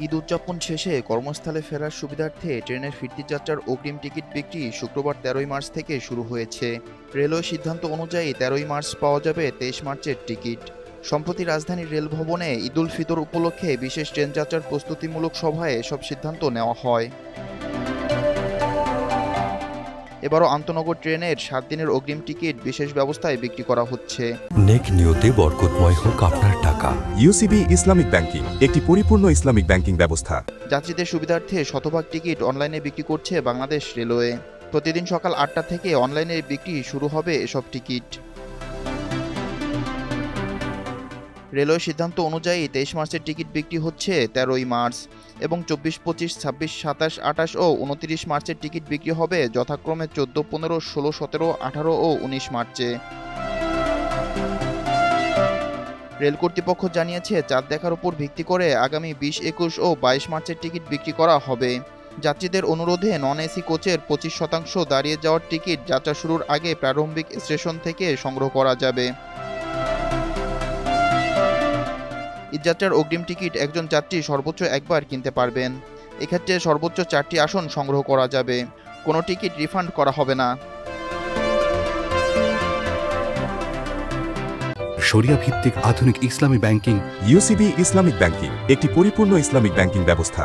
ঈদ উদযাপন শেষে কর্মস্থলে ফেরার সুবিধার্থে ট্রেনের ফিরতি যাত্রার অগ্রিম টিকিট বিক্রি শুক্রবার ১৩ই মার্চ থেকে শুরু হয়েছে। রেলওয়ে সিদ্ধান্ত অনুযায়ী ১৩ই মার্চ পাওয়া যাবে ২৩ মার্চের টিকিট। সম্প্রতি রাজধানীর রেল ভবনে ঈদুল ফিতর উপলক্ষে বিশেষ ট্রেন যাত্রার প্রস্তুতিমূলক সভায় এসব সিদ্ধান্ত নেওয়া হয়। এবারও আন্তনগর ট্রেনের ৭ দিনের অগ্রিম টিকিট বিশেষ ব্যবস্থায় বিক্রি করা হচ্ছে। নেক নিয়তে বরকতময় হোক আপনার টাকা। ইউসিবি ইসলামিক ব্যাংকিং একটি পরিপূর্ণ ইসলামিক ব্যাংকিং ব্যবস্থা। যাত্রীদের সুবিধার্থে শতভাগ টিকিট অনলাইনে বিক্রি করছে বাংলাদেশ রেলওয়ে। প্রতিদিন সকাল ৮টা থেকে অনলাইনে বিক্রি শুরু হবে এসব টিকিট। রেলওয়ে সিদ্ধান্ত অনুযায়ী ২৩ মার্চের টিকিট বিক্রি হচ্ছে ১৩ই মার্চ এবং ২৪, ২৫, ২৬, ২৭, ২৮ ও ২৯ মার্চের টিকিট বিক্রি হবে যথাক্রমে ১৪, ১৫, ১৬, ১৭, ১৮ ও ১৯ মার্চে। রেল কর্তৃপক্ষ জানিয়েছে, চাঁদ দেখার উপর ভিত্তি করে আগামী ২০, ২১ ও ২২ মার্চের টিকিট বিক্রি করা হবে। যাত্রীদের অনুরোধে নন এসি কোচের ২৫% দাঁড়িয়ে যাওয়ার টিকিট যাত্রা শুরুর আগে প্রারম্ভিক স্টেশন থেকে সংগ্রহ করা যাবে। ঈদযাত্রার অগ্রিম টিকিট একজন যাত্রী সর্বোচ্চ একবার কিনতে পারবেন। এক্ষেত্রে সর্বোচ্চ ৪টি আসন সংগ্রহ করা যাবে। কোনো টিকিট রিফান্ড করা হবে না। শরিয়া ভিত্তিক আধুনিক ইসলামী ব্যাংকিং। ইউসিবি ইসলামিক ব্যাংকিং একটি পরিপূর্ণ ইসলামিক ব্যাংকিং ব্যবস্থা।